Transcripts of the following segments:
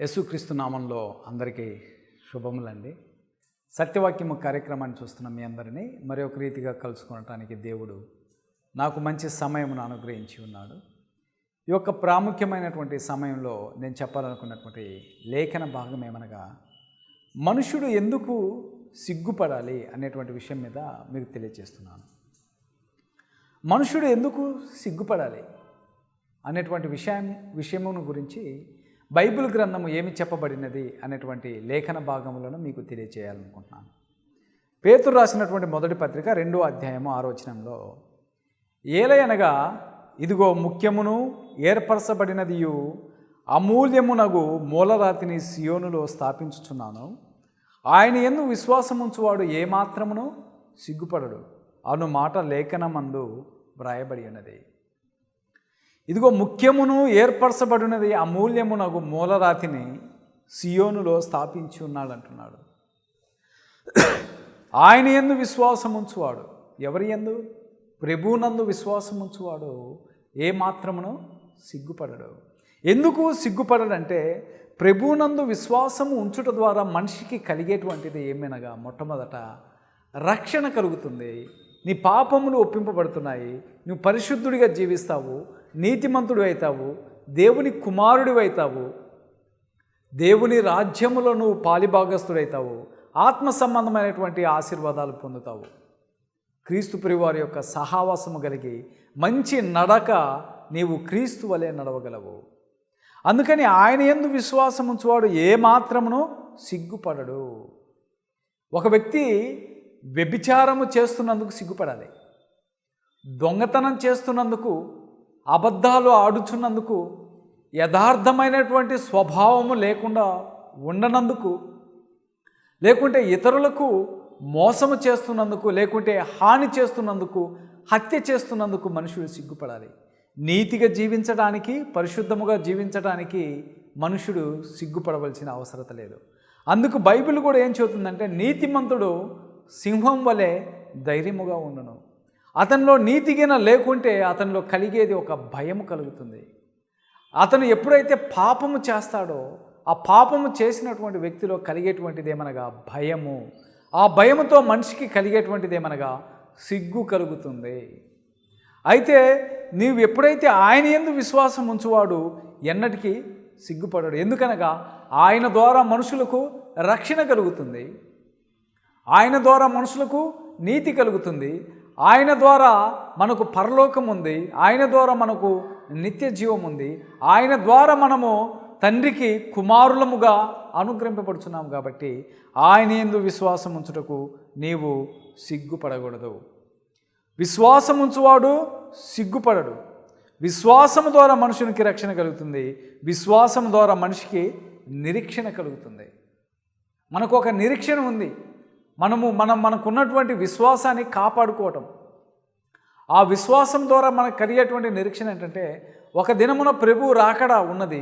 యేసుక్రీస్తు నామంలో అందరికీ శుభములండి. సత్యవాక్యము కార్యక్రమాన్ని చూస్తున్న మీ అందరినీ మరి ఒక రీతిగా కలుసుకోవటానికి దేవుడు నాకు మంచి సమయమును అనుగ్రహించి ఉన్నాడు. ఈ యొక్క ప్రాముఖ్యమైనటువంటి సమయంలో నేను చెప్పాలనుకున్నటువంటి లేఖన భాగం ఏమనగా, మనుషుడు ఎందుకు సిగ్గుపడాలి అనేటువంటి విషయం మీద మీకు తెలియజేస్తున్నాను. మనుషుడు ఎందుకు సిగ్గుపడాలి అనేటువంటి విషయమును గురించి బైబిల్ గ్రంథము ఏమి చెప్పబడినది అనేటువంటి లేఖన భాగములను మీకు తెలియజేయాలనుకుంటున్నాను. పేతురు రాసినటువంటి మొదటి పత్రిక 2వ అధ్యాయము 6వ వచనంలో, ఏలయనగా ఇదిగో ముఖ్యమును ఏర్పరచబడినదియు అమూల్యమునగు మూలరాతిని సియోనులో స్థాపించుచున్నాను, ఆయన యందు విశ్వాసముంచువాడు ఏమాత్రమును సిగ్గుపడడు అను మాట లేఖనమందు వ్రాయబడి ఉన్నది. ఇదిగో ముఖ్యమును ఏర్పరచబడినది అమూల్యమునగు మూలరాతిని సియోనులో స్థాపించి ఉన్నాడు అంటున్నాడు. ఆయన యందు విశ్వాసముంచువాడు, ఎవరి యందు? ప్రభువునందు విశ్వాసముంచువాడు ఏమాత్రమును సిగ్గుపడడు. ఎందుకు సిగ్గుపడడంటే, ప్రభువునందు విశ్వాసము ఉంచుట ద్వారా మనిషికి కలిగేటువంటిది ఏమనగా, మొట్టమొదట రక్షణ కలుగుతుంది. నీ పాపములు ఒప్పింపబడుతున్నాయి, నువ్వు పరిశుద్ధుడిగా జీవిస్తావు, నీతిమంతుడు అవుతావు, దేవుని కుమారుడు అవుతావు, దేవుని రాజ్యములో నువ్వు పాలిభాగస్తుడవుతావు, ఆత్మ సంబంధమైనటువంటి ఆశీర్వాదాలు పొందుతావు, క్రీస్తు ప్రభువారి యొక్క సహవాసము కలిగి మంచి నడక నీవు క్రీస్తు వలె నడవగలవు. అందుకని ఆయన యందు విశ్వాసం ఉంచువాడు ఏమాత్రమును సిగ్గుపడడు. ఒక వ్యక్తి వ్యభిచారము చేస్తున్నందుకు సిగ్గుపడాలి, దొంగతనం చేస్తున్నందుకు, అబద్ధాలు ఆడుచున్నందుకు, యథార్థమైనటువంటి స్వభావము లేకుండా ఉండనందుకు, లేకుంటే ఇతరులకు మోసము చేస్తున్నందుకు, లేకుంటే హాని చేస్తున్నందుకు, హత్య చేస్తున్నందుకు మనుషుడు సిగ్గుపడాలి. నీతిగా జీవించడానికి, పరిశుద్ధముగా జీవించడానికి మనుషుడు సిగ్గుపడవలసిన అవసరం లేదు. అందుకు బైబిల్ కూడా ఏం చెబుతుందంటే, నీతిమంతుడు సింహం వలె ధైర్యముగా ఉండును. అతనిలో నీతిగిన లేకుంటే అతనిలో కలిగేది ఒక భయము కలుగుతుంది. అతను ఎప్పుడైతే పాపము చేస్తాడో ఆ పాపము చేసినటువంటి వ్యక్తిలో కలిగేటువంటిది ఏమనగా భయము. ఆ భయముతో మనిషికి కలిగేటువంటిది ఏమనగా సిగ్గు కలుగుతుంది. అయితే నీవు ఎప్పుడైతే ఆయన యందు విశ్వాసం ఉంచువాడు ఎన్నటికీ సిగ్గుపడడు. ఎందుకనగా ఆయన ద్వారా మనుషులకు రక్షణ కలుగుతుంది, ఆయన ద్వారా మనుషులకు నీతి కలుగుతుంది, ఆయన ద్వారా మనకు పరలోకం ఉంది, ఆయన ద్వారా మనకు నిత్య జీవం ఉంది, ఆయన ద్వారా మనము తండ్రికి కుమారులముగా అనుగ్రహింపబడుచున్నాము. కాబట్టి ఆయన యందు విశ్వాసం ఉంచుటకు నీవు సిగ్గుపడకూడదు. విశ్వాసం ఉంచువాడు సిగ్గుపడడు. విశ్వాసము ద్వారా మనుషునికి రక్షణ కలుగుతుంది, విశ్వాసం ద్వారా మనిషికి నిరీక్షణ కలుగుతుంది. మనకు ఒక నిరీక్షణ ఉంది. మనకున్నటువంటి విశ్వాసాన్ని కాపాడుకోవటం, ఆ విశ్వాసం ద్వారా మనకు కలిగేటువంటి నిరీక్షణ ఏంటంటే, ఒక దినమున ప్రభువు రాకడ ఉన్నది,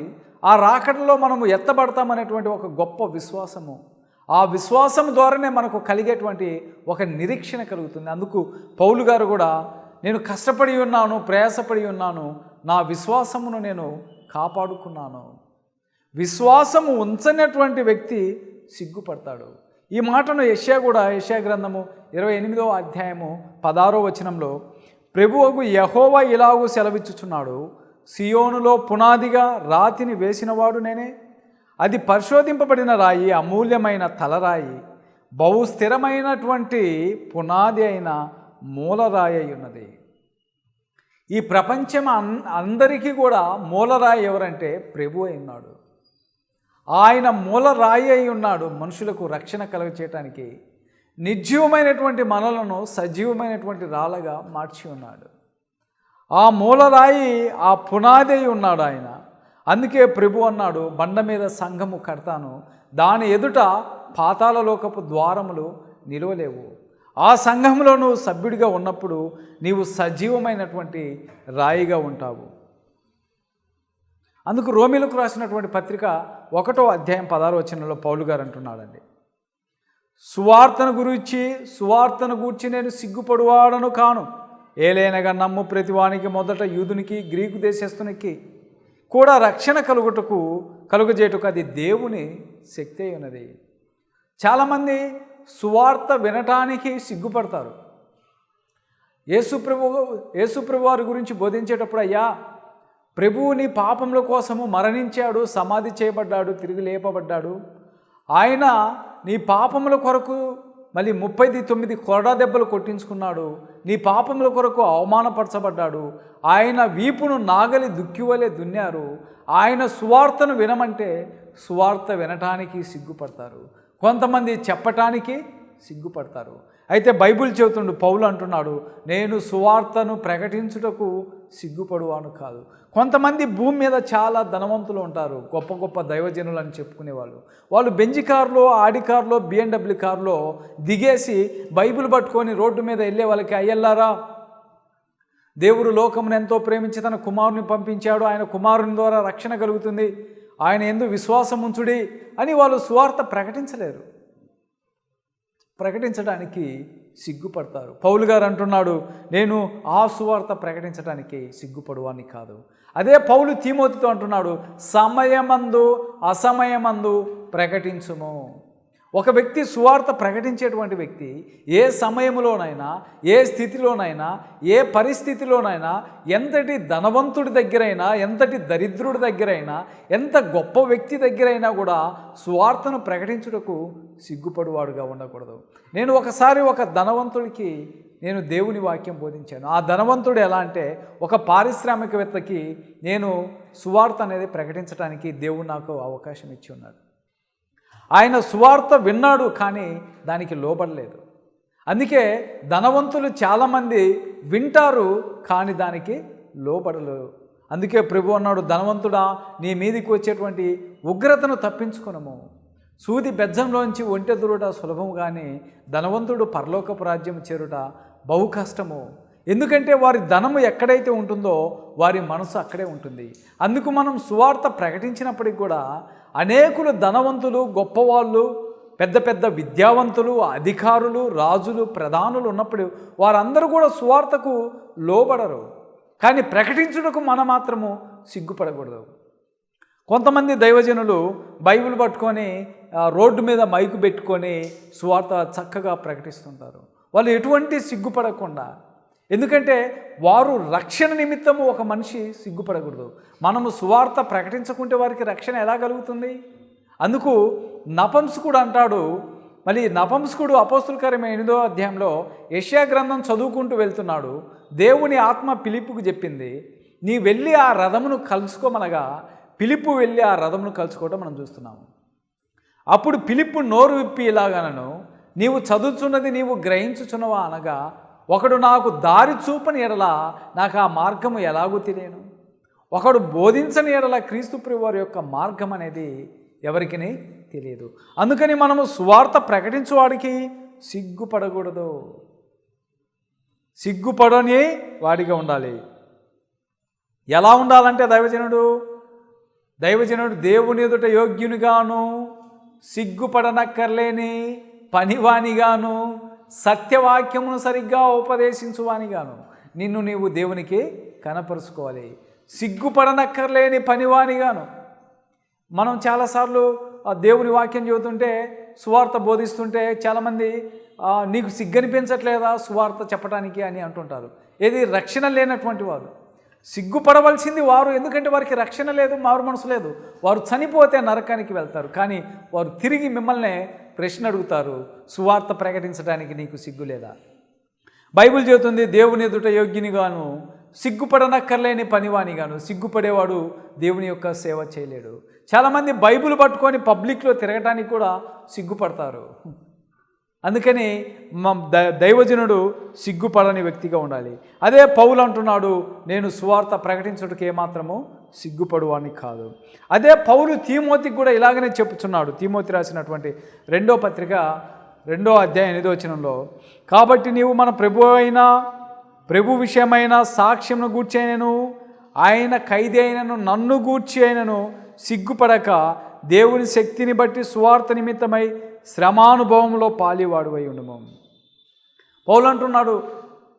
ఆ రాకడలో మనము ఎత్తబడతామనేటువంటి ఒక గొప్ప విశ్వాసము, ఆ విశ్వాసం ద్వారానే మనకు కలిగేటువంటి ఒక నిరీక్షణ కలుగుతుంది. అందుకు పౌలు గారు కూడా, నేను కష్టపడి ఉన్నాను, ప్రయాసపడి ఉన్నాను, నా విశ్వాసమును నేను కాపాడుకున్నాను. విశ్వాసము ఉంచనటువంటి వ్యక్తి సిగ్గుపడతాడు. ఈ మాటను యెషయా గ్రంథము 28వ అధ్యాయము 16వ వచనంలో, ప్రభువగు యెహోవా ఇలాగూ సెలవిచ్చుచున్నాడు, సియోనులో పునాదిగా రాతిని వేసినవాడు నేనే, అది పరిశోధింపబడిన రాయి, అమూల్యమైన తలరాయి, బహు స్థిరమైనటువంటి పునాది అయిన మూలరాయి అయి ఉన్నది. ఈ ప్రపంచం అందరికీ కూడా మూలరాయి ఎవరంటే ప్రభు అయి ఉన్నాడు. ఆయన మూలరాయి అయి ఉన్నాడు. మనుషులకు రక్షణ కలుగచేయటానికి నిర్జీవమైనటువంటి మనలను సజీవమైనటువంటి రాళ్ళగా మార్చి ఉన్నాడు. ఆ మూలరాయి, ఆ పునాది అయి ఉన్నాడు ఆయన. అందుకే ప్రభు అన్నాడు, బండ మీద సంఘము కడతాను, దాని ఎదుట పాతాళలోకపు ద్వారములు నిలవలేవు. ఆ సంఘంలో నువ్వు సభ్యుడిగా ఉన్నప్పుడు నీవు సజీవమైనటువంటి రాయిగా ఉంటావు. అందుకు రోమీలకు రాసినటువంటి పత్రిక 1వ అధ్యాయం 16వ వచనంలో పౌలు గారు అంటున్నాడండి, సువార్తను గూర్చి నేను సిగ్గుపడువాడను కాను, ఏలైనగా నమ్ము ప్రతివానికి మొదట యూదునికి గ్రీకు దేశస్థునికి కూడా రక్షణ కలుగజేటుకు అది దేవుని శక్తి అయి ఉన్నది. చాలామంది సువార్త వినటానికి సిగ్గుపడతారు. యేసుప్రభు వారి గురించి బోధించేటప్పుడు, అయ్యా ప్రభువు నీ పాపముల కోసము మరణించాడు, సమాధి చేయబడ్డాడు, తిరిగి లేపబడ్డాడు, ఆయన నీ పాపముల కొరకు మళ్ళీ 39 కొరడా దెబ్బలు కొట్టించుకున్నాడు, నీ పాపముల కొరకు అవమానపరచబడ్డాడు, ఆయన వీపును నాగలి దుక్కివలే దున్నారు, ఆయన సువార్తను వినమంటే సువార్త వినటానికి సిగ్గుపడతారు, కొంతమంది చెప్పటానికి సిగ్గుపడతారు. అయితే బైబిల్ చెబుతుండు, పౌలు అంటున్నాడు, నేను సువార్తను ప్రకటించుటకు సిగ్గుపడువాను కాదు. కొంతమంది భూమి మీద చాలా ధనవంతులు ఉంటారు, గొప్ప గొప్ప దైవజనులు అని చెప్పుకునేవాళ్ళు. వాళ్ళు బెంజ్ కారులో, ఆడి కారులో, BMW కారులో దిగేసి బైబిల్ పట్టుకొని రోడ్డు మీద వెళ్ళే వాళ్ళకి, అయ్యల్లారా దేవుడు లోకమును ఎంతో ప్రేమించి తన కుమారుని పంపించాడు, ఆయన కుమారుని ద్వారా రక్షణ కలుగుతుంది, ఆయన యందు విశ్వాసం ఉంచుడి అని వాళ్ళు సువార్త ప్రకటించలేరు, ప్రకటించడానికి సిగ్గుపడతారు. పౌలు గారు అంటున్నాడు, నేను ఆ సువార్త ప్రకటించడానికి సిగ్గుపడువాన్ని కాదు. అదే పౌలు తిమోతితో అంటున్నాడు, సమయమందు అసమయమందు ప్రకటించుము. ఒక వ్యక్తి సువార్త ప్రకటించేటువంటి వ్యక్తి ఏ సమయంలోనైనా, ఏ స్థితిలోనైనా, ఏ పరిస్థితిలోనైనా, ఎంతటి ధనవంతుడి దగ్గరైనా, ఎంతటి దరిద్రుడి దగ్గరైనా, ఎంత గొప్ప వ్యక్తి దగ్గరైనా కూడా సువార్తను ప్రకటించుటకు సిగ్గుపడువాడుగా ఉండకూడదు. నేను ఒకసారి ఒక ధనవంతుడికి నేను దేవుని వాక్యం బోధించాను. ఆ ధనవంతుడు ఎలా అంటే, ఒక పారిశ్రామికవేత్తకి నేను సువార్త అనేది ప్రకటించడానికి దేవుడు నాకు అవకాశం ఇచ్చి ఉన్నాడు. ఆయన సువార్త విన్నాడు, కానీ దానికి లోబడలేదు. అందుకే ధనవంతులు చాలామంది వింటారు, కానీ దానికి లోబడలేరు. అందుకే ప్రభు అన్నాడు, ధనవంతుడా నీ మీదికి వచ్చేటువంటి ఉగ్రతను తప్పించుకునము. సూది బెజ్జంలోంచి ఒంటె దూరుట సులభము, కానీ ధనవంతుడు పరలోకపు రాజ్యం చేరుట బహు కష్టము. ఎందుకంటే వారి ధనము ఎక్కడైతే ఉంటుందో వారి మనసు అక్కడే ఉంటుంది. అందుకు మనం సువార్త ప్రకటించినప్పటికి కూడా అనేకులు ధనవంతులు, గొప్పవాళ్ళు, పెద్ద పెద్ద విద్యావంతులు, అధికారులు, రాజులు, ప్రధానులు ఉన్నప్పుడు వారందరూ కూడా సువార్తకు లోబడరు. కానీ ప్రకటించుటకు మనం మాత్రము సిగ్గుపడకూడదు. కొంతమంది దైవజనులు బైబిల్ పట్టుకొని రోడ్డు మీద మైకు పెట్టుకొని సువార్త చక్కగా ప్రకటిస్తుంటారు. వాళ్ళు ఎటువంటి సిగ్గుపడకుండా, ఎందుకంటే వారు రక్షణ నిమిత్తము ఒక మనిషి సిగ్గుపడకూడదు. మనము సువార్త ప్రకటించకుంటే వారికి రక్షణ ఎలా కలుగుతుంది? అందుకు నపుంసకుడు అంటాడు. మళ్ళీ నపుంసకుడు అపోస్తుల కార్యం 8వ అధ్యాయంలో యెషయా గ్రంథం చదువుకుంటూ వెళ్తున్నాడు. దేవుని ఆత్మ ఫిలిప్పుకు చెప్పింది, నీ వెళ్ళి ఆ రథమును కలుసుకోమనగా ఫిలిప్పు వెళ్ళి ఆ రథమును కలుసుకోవటం మనం చూస్తున్నాము. అప్పుడు ఫిలిప్పు నోరు విప్పి ఇలాగనను, నీవు చదువుచున్నది నీవు గ్రహించుచున్నవా అనగా, ఒకడు నాకు దారి చూపని ఎడల నాకు ఆ మార్గము ఎలాగూ తెలియను. ఒకడు బోధించని ఎడల క్రీస్తు ప్రభువు వారి యొక్క మార్గం అనేది ఎవరికి తెలియదు. అందుకని మనము సువార్త ప్రకటించువాడికి సిగ్గుపడకూడదు, సిగ్గుపడని వాడిగా ఉండాలి. ఎలా ఉండాలంటే దైవజనుడు దేవుని ఎదుట యోగ్యునిగాను, సిగ్గుపడనక్కర్లేని పనివానిగాను, సత్యవాక్యమును సరిగ్గా ఉపదేశించువానిగాను నిన్ను నీవు దేవునికి కనపరుచుకోవాలి. సిగ్గుపడనక్కర్లేని పనివానిగాను. మనం చాలాసార్లు దేవుని వాక్యం చదువుతుంటే, సువార్త బోధిస్తుంటే చాలామంది నీకు సిగ్గనిపించట్లేదా సువార్త చెప్పడానికి అని అంటుంటారు. ఏది రక్షణ లేనటువంటి వారు సిగ్గుపడవలసింది వారు, ఎందుకంటే వారికి రక్షణ లేదు, మారు మనసు లేదు. వారు చనిపోతే నరకానికి వెళ్తారు. కానీ వారు తిరిగి మిమ్మల్ని ప్రశ్న అడుగుతారు, సువార్త ప్రకటించడానికి నీకు సిగ్గు లేదా? బైబిల్ చెబుతుంది, దేవుని ఎదుట యోగ్యునిగాను, సిగ్గుపడనక్కర్లేని పనివానిగాను. సిగ్గుపడేవాడు దేవుని యొక్క సేవ చేయలేడు. చాలామంది బైబిల్ పట్టుకొని పబ్లిక్లో తిరగటానికి కూడా సిగ్గుపడతారు. అందుకని దైవజనుడు సిగ్గుపడని వ్యక్తిగా ఉండాలి. అదే పౌలు అంటున్నాడు, నేను సువార్త ప్రకటించుటకు ఏమాత్రము సిగ్గుపడువాని కాదు. అదే పౌలు తిమోతికి కూడా ఇలాగనే చెప్పుచున్నాడు. తిమోతి రాసినటువంటి 2వ పత్రిక 2వ అధ్యాయం 8వ వచనంలో, కాబట్టి నీవు మన ప్రభు విషయమైన సాక్ష్యంను గూర్చి అయినను, ఆయన ఖైదీ అయినను, నన్ను గూర్చి అయినను సిగ్గుపడక దేవుని శక్తిని బట్టి సువార్త నిమిత్తమై శ్రమానుభవంలో పాలివాడువై ఉండము. పౌలు అంటున్నాడు,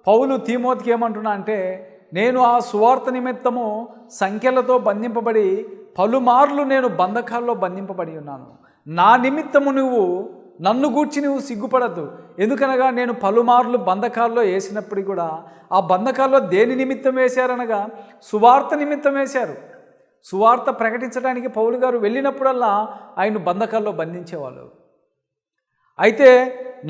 పౌలు తిమోతికి ఏమంటున్నా అంటే, నేను ఆ సువార్త నిమిత్తము సంఖ్యలతో బంధింపబడి పలుమార్లు నేను బంధకాల్లో బంధింపబడి ఉన్నాను. నా నిమిత్తము నన్ను గూర్చి నువ్వు సిగ్గుపడద్దు. ఎందుకనగా నేను పలుమార్లు బంధకాల్లో వేసినప్పటికీ కూడా ఆ బంధకాల్లో దేని నిమిత్తం వేశారనగా సువార్త నిమిత్తం వేశారు. సువార్త ప్రకటించడానికి పౌలు గారు వెళ్ళినప్పుడల్లా ఆయన బంధకాల్లో బంధించేవాళ్ళు. అయితే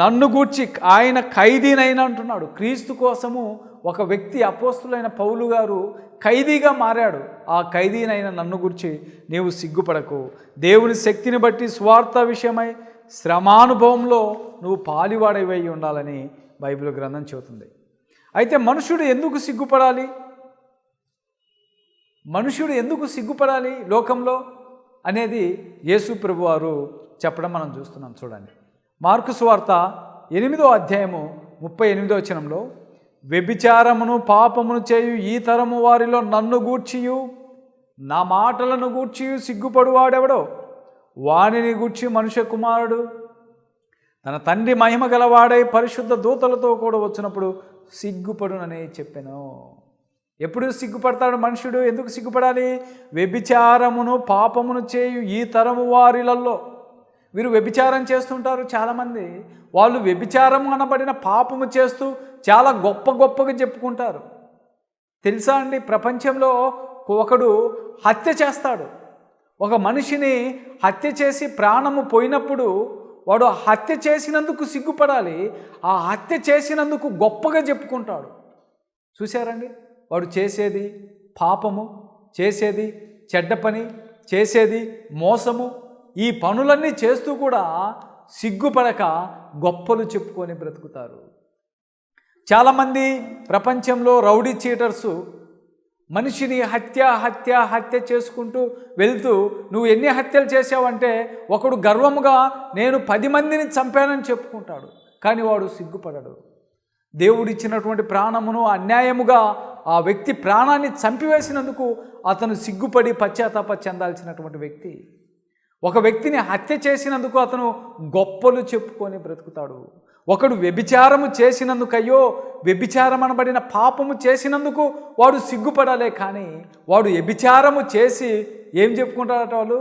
నన్ను గూర్చి ఆయన ఖైదీనైనా అంటున్నాడు. క్రీస్తు కోసము ఒక వ్యక్తి అపోస్తులైన పౌలు గారు ఖైదీగా మారాడు. ఆ ఖైదీనైన నన్ను గూర్చి నీవు సిగ్గుపడకు. దేవుని శక్తిని బట్టి స్వార్థ విషయమై శ్రమానుభవంలో నువ్వు పాలివాడవై ఉండాలని బైబిల్ గ్రంథం చెబుతుంది. అయితే మనుషుడు ఎందుకు సిగ్గుపడాలి? మనుషుడు ఎందుకు సిగ్గుపడాలి లోకంలో అనేది యేసు ప్రభువారు చెప్పడం మనం చూస్తున్నాం. చూడండి, మార్కు సువార్త 8వ అధ్యాయము 38వ వచనంలో, వ్యభిచారమును పాపమును చేయు ఈ తరము వారిలో నన్ను గూర్చియు నా మాటలను గూర్చియు సిగ్గుపడువాడెవడో వానిని గూర్చి మనుష్య కుమారుడు తన తండ్రి మహిమ గలవాడై పరిశుద్ధ దూతలతో కూడా వచ్చినప్పుడు సిగ్గుపడునని చెప్పాను. ఎప్పుడు సిగ్గుపడతాడు మనుషుడు? ఎందుకు సిగ్గుపడాలి? వ్యభిచారమును పాపమును చేయు ఈ తరము వారిలలో. వీరు వ్యభిచారం చేస్తుంటారు చాలామంది. వాళ్ళు వ్యభిచారం అనబడిన పాపము చేస్తూ చాలా గొప్పగా చెప్పుకుంటారు. తెలుసా అండి, ప్రపంచంలో ఒకడు హత్య చేస్తాడు. ఒక మనిషిని హత్య చేసి ప్రాణము పోయినప్పుడు వాడు హత్య చేసినందుకు సిగ్గుపడాలి. ఆ హత్య చేసినందుకు గొప్పగా చెప్పుకుంటాడు. చూశారండి, వాడు చేసేది పాపము, చేసేది చెడ్డ పని, చేసేది మోసము, ఈ పనులన్నీ చేస్తూ కూడా సిగ్గుపడక గొప్పలు చెప్పుకొని బ్రతుకుతారు. చాలామంది ప్రపంచంలో రౌడీ చీటర్సు మనిషిని హత్య చేసుకుంటూ వెళ్తూ నువ్వు ఎన్ని హత్యలు చేసావంటే ఒకడు గర్వముగా నేను 10 మందిని చంపానని చెప్పుకుంటాడు. కానీ వాడు సిగ్గుపడడు. దేవుడిచ్చినటువంటి ప్రాణమును అన్యాయముగా ఆ వ్యక్తి ప్రాణాన్ని చంపివేసినందుకు అతను సిగ్గుపడి పశ్చాత్తాప చెందాల్సినటువంటి వ్యక్తి. ఒక వ్యక్తిని హత్య చేసినందుకు అతను గొప్పలు చెప్పుకొని బ్రతుకుతాడు. ఒకడు వ్యభిచారము చేసినందుకు, అయ్యో వ్యభిచారం అనబడిన పాపము చేసినందుకు వాడు సిగ్గుపడాలే. కానీ వాడు వ్యభిచారము చేసి ఏం చెప్పుకుంటారట? వాళ్ళు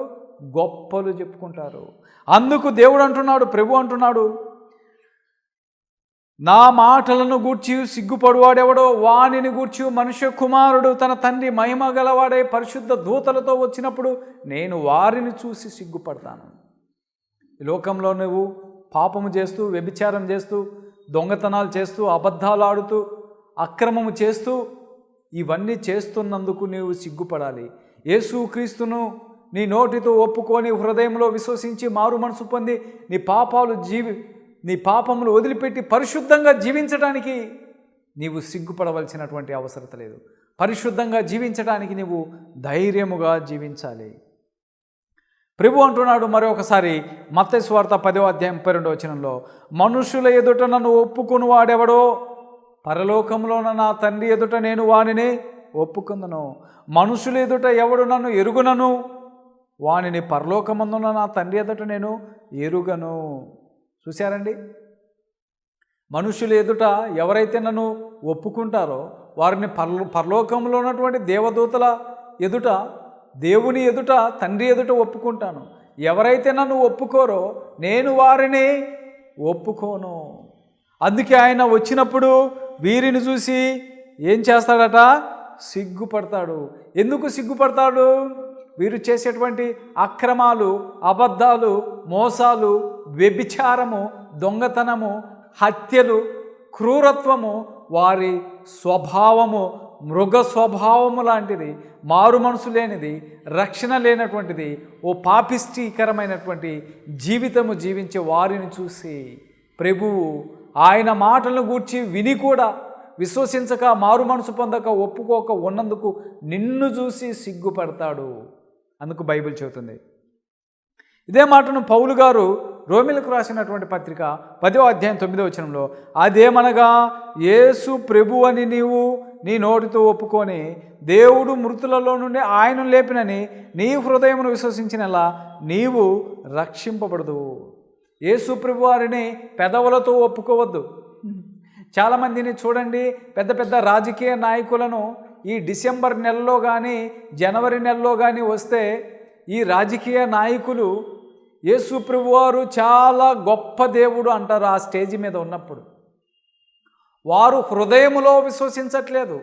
గొప్పలు చెప్పుకుంటారు. అందుకు దేవుడు అంటున్నాడు, ప్రభు అంటున్నాడు, నా మాటలను గూర్చి సిగ్గుపడువాడెవడో వానిని గూర్చి మనుష్య కుమారుడు తన తండ్రి మహిమ గలవాడే పరిశుద్ధ దూతలతో వచ్చినప్పుడు నేను వారిని చూసి సిగ్గుపడతాను. ఈ లోకంలో నువ్వు పాపము చేస్తూ, వ్యభిచారం చేస్తూ, దొంగతనాలు చేస్తూ, అబద్ధాలు ఆడుతూ, అక్రమము చేస్తూ, ఇవన్నీ చేస్తున్నందుకు నీవు సిగ్గుపడాలి. యేసుక్రీస్తును నీ నోటితో ఒప్పుకొని హృదయంలో విశ్వసించి మారు మనసు పొంది నీ పాపములు వదిలిపెట్టి పరిశుద్ధంగా జీవించడానికి నీవు సిగ్గుపడవలసినటువంటి అవసరం లేదు. పరిశుద్ధంగా జీవించడానికి నీవు ధైర్యముగా జీవించాలి. ప్రభు అంటున్నాడు మరొకసారి మత్తయి సువార్త 10వ అధ్యాయం 32వ వచనంలో, మనుషుల ఎదుట నన్ను ఒప్పుకుని వాడెవడో పరలోకంలోన నా తండ్రి ఎదుట నేను వానిని ఒప్పుకుందును. మనుషుల ఎదుట ఎవడు నన్ను ఎరుగునను వానిని పరలోకమందున నా తండ్రి ఎదుట నేను ఎరుగను. చూశారండి, మనుషుల ఎదుట ఎవరైతే నన్ను ఒప్పుకుంటారో వారిని పరలోకంలో ఉన్నటువంటి దేవదూతల ఎదుట, దేవుని ఎదుట, తండ్రి ఎదుట ఒప్పుకుంటాను. ఎవరైతే నన్ను ఒప్పుకోరో నేను వారిని ఒప్పుకోను. అందుకే ఆయన వచ్చినప్పుడు వీరిని చూసి ఏం చేస్తాడట? సిగ్గుపడతాడు. ఎందుకు సిగ్గుపడతాడు? వీరు చేసేటువంటి అక్రమాలు, అబద్ధాలు, మోసాలు, వ్యభిచారము, దొంగతనము, హత్యలు, క్రూరత్వము వారి స్వభావము మృగ స్వభావము లాంటిది, మారు మనసు లేనిది, రక్షణ లేనటువంటిది, ఓ పాపిష్టీకరమైనటువంటి జీవితము జీవించే వారిని చూసి ప్రభువు ఆయన మాటలను గూర్చి విని కూడా విశ్వసించక, మారు మనసు పొందక, ఒప్పుకోక ఉన్నందుకు నిన్ను చూసి సిగ్గుపడతాడు. అందుకు బైబిల్ చెబుతుంది. ఇదే మాటను పౌలు గారు రోమీలకు రాసినటువంటి పత్రిక 10వ అధ్యాయం 9వ వచనంలో, అదేమనగా యేసు ప్రభు అని నీవు నీ నోటితో ఒప్పుకొని దేవుడు మృతులలో నుండి ఆయన లేపినని నీ హృదయమును విశ్వసించినలా నీవు రక్షింపబడదు. యేసు ప్రభు వారిని పెదవులతో ఒప్పుకోవద్దు. చాలామందిని చూడండి, పెద్ద పెద్ద రాజకీయ నాయకులను ఈ డిసెంబర్ నెలలో కానీ జనవరి నెలలో కానీ వస్తే ఈ రాజకీయ నాయకులు యేసు ప్రభువారు చాలా గొప్ప దేవుడు అంటారు. ఆ స్టేజ్ మీద ఉన్నప్పుడు వారు హృదయములో విశ్వసించట్లేదు,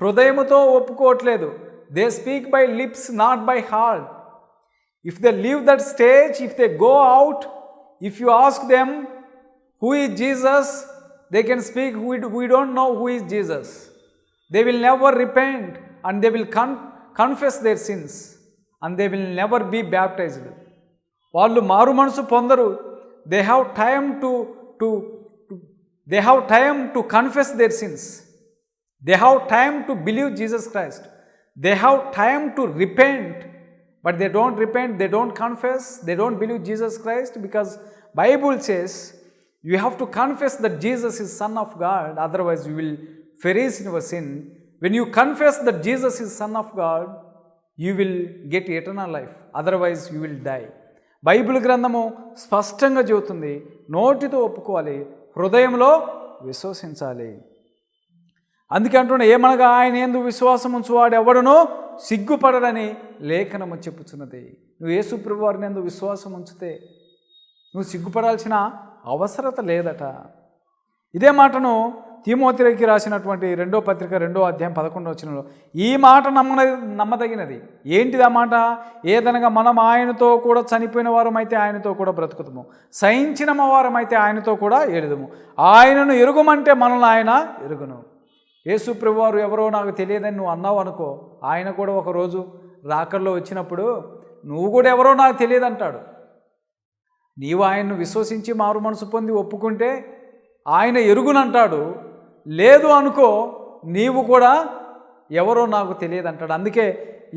హృదయముతో ఒప్పుకోవట్లేదు. They speak by lips, not by heart. If they leave that stage, if they go out, if you ask them who is Jesus, they can speak we don't know who is Jesus. They will never repent and they will confess their sins and they will never be baptized. వాళ్ళు మారు మనసు పొందరు. they have time to confess their sins. They have time to believe Jesus Christ. They have time to repent, but they don't repent, they don't confess, they don't believe Jesus Christ, because Bible says you have to confess that Jesus is Son of God, otherwise you will perish in your sin. When you confess that Jesus is Son of God, you will get eternal life, otherwise you will die. Bible గ్రంథము స్పష్టంగా చెబుతుంది, నోటితో ఒప్పుకోవాలి, హృదయంలో విశ్వసించాలి. అందుకే అంటున్నా, ఏమనగా ఆయన యందు విశ్వాసం ఉంచువాడు ఎవడునో సిగ్గుపడడని లేఖనము చెప్పుచున్నది. నువ్వు యేసు ప్రభువారిని యందు విశ్వాసం ఉంచితే నువ్వు సిగ్గుపడాల్సిన అవసరత లేదట. ఇదే మాటను తిమోతికి రాసినటువంటి 2వ పత్రిక 2వ అధ్యాయం 11వ వచనంలో ఈ మాట నమ్మదగినది. ఏంటిది ఆ మాట? ఏదనగా మనం ఆయనతో కూడా చనిపోయిన వారమైతే ఆయనతో కూడా బ్రతుకుతాము, సహించిన వారమైతే ఆయనతో కూడా ఏలుదుము, ఆయనను ఎరుగుమంటే మనల్ని ఆయన ఎరుగును. యేసు ప్రభువారు ఎవరో నాకు తెలియదని నువ్వు అన్నావు అనుకో, ఆయన కూడా ఒకరోజు రాకల్లో వచ్చినప్పుడు నువ్వు కూడా ఎవరో నాకు తెలియదు అంటాడు. నీవు ఆయన్ను విశ్వసించి మారు మనసు పొంది ఒప్పుకుంటే ఆయన ఎరుగునంటాడు. లేదు అనుకో, నీవు కూడా ఎవరో నాకు తెలియదు అంటాడు. అందుకే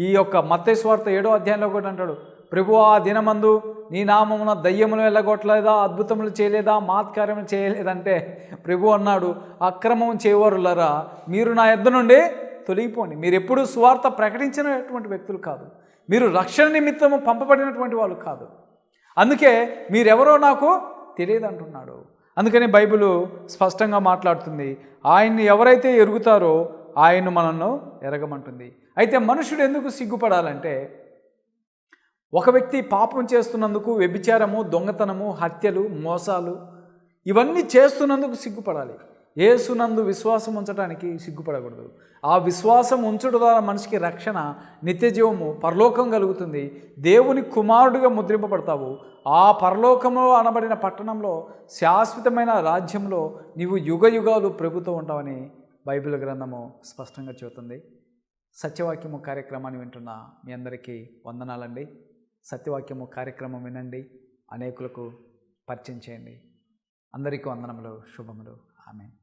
ఈ యొక్క మత్తయి సువార్త 7వ అధ్యాయంలో కూడా అంటాడు, ప్రభువా ఆ దినమందు నీ నామమున దయ్యములు వెళ్ళగొట్టలేదా, అద్భుతములు చేయలేదా, మాత్కార్యములు చేయలేదంటే ప్రభు అన్నాడు, అక్రమం చేయవారులరా మీరు నా యొద్ద నుండి తొలగిపోండి. మీరు ఎప్పుడూ సువార్త ప్రకటించినటువంటి వ్యక్తులు కాదు, మీరు రక్షణ నిమిత్తము పంపబడినటువంటి వాళ్ళు కాదు. అందుకే మీరెవరో నాకు తెలియదు అంటున్నాడు. అందుకని బైబిల్ స్పష్టంగా మాట్లాడుతుంది, ఆయన్ని ఎవరైతే ఎరుగుతారో ఆయన మనల్ని ఎరగమంటుంది. అయితే మనుషుడు ఎందుకు సిగ్గుపడాలంటే, ఒక వ్యక్తి పాపం చేస్తున్నందుకు, వ్యభిచారము, దొంగతనము, హత్యలు, మోసాలు ఇవన్నీ చేస్తున్నందుకు సిగ్గుపడాలి. యేసునందు విశ్వాసం ఉంచడానికి సిగ్గుపడకూడదు. ఆ విశ్వాసం ఉంచడం ద్వారా మనిషికి రక్షణ, నిత్యజీవము, పరలోకం కలుగుతుంది. దేవుని కుమారుడిగా ముద్రింపబడతావు. ఆ పరలోకంలో అనబడిన పట్టణంలో, శాశ్వతమైన రాజ్యంలో నీవు యుగ యుగాలు ప్రభుతో ఉంటావని బైబిల్ గ్రంథము స్పష్టంగా చెబుతుంది. సత్యవాక్యము కార్యక్రమాన్ని వింటున్న మీ అందరికీ వందనాలండి. సత్యవాక్యము కార్యక్రమం వినండి, అనేకులకు పరిచయం చేయండి. అందరికీ వందనములు, శుభములు. ఆమేన్.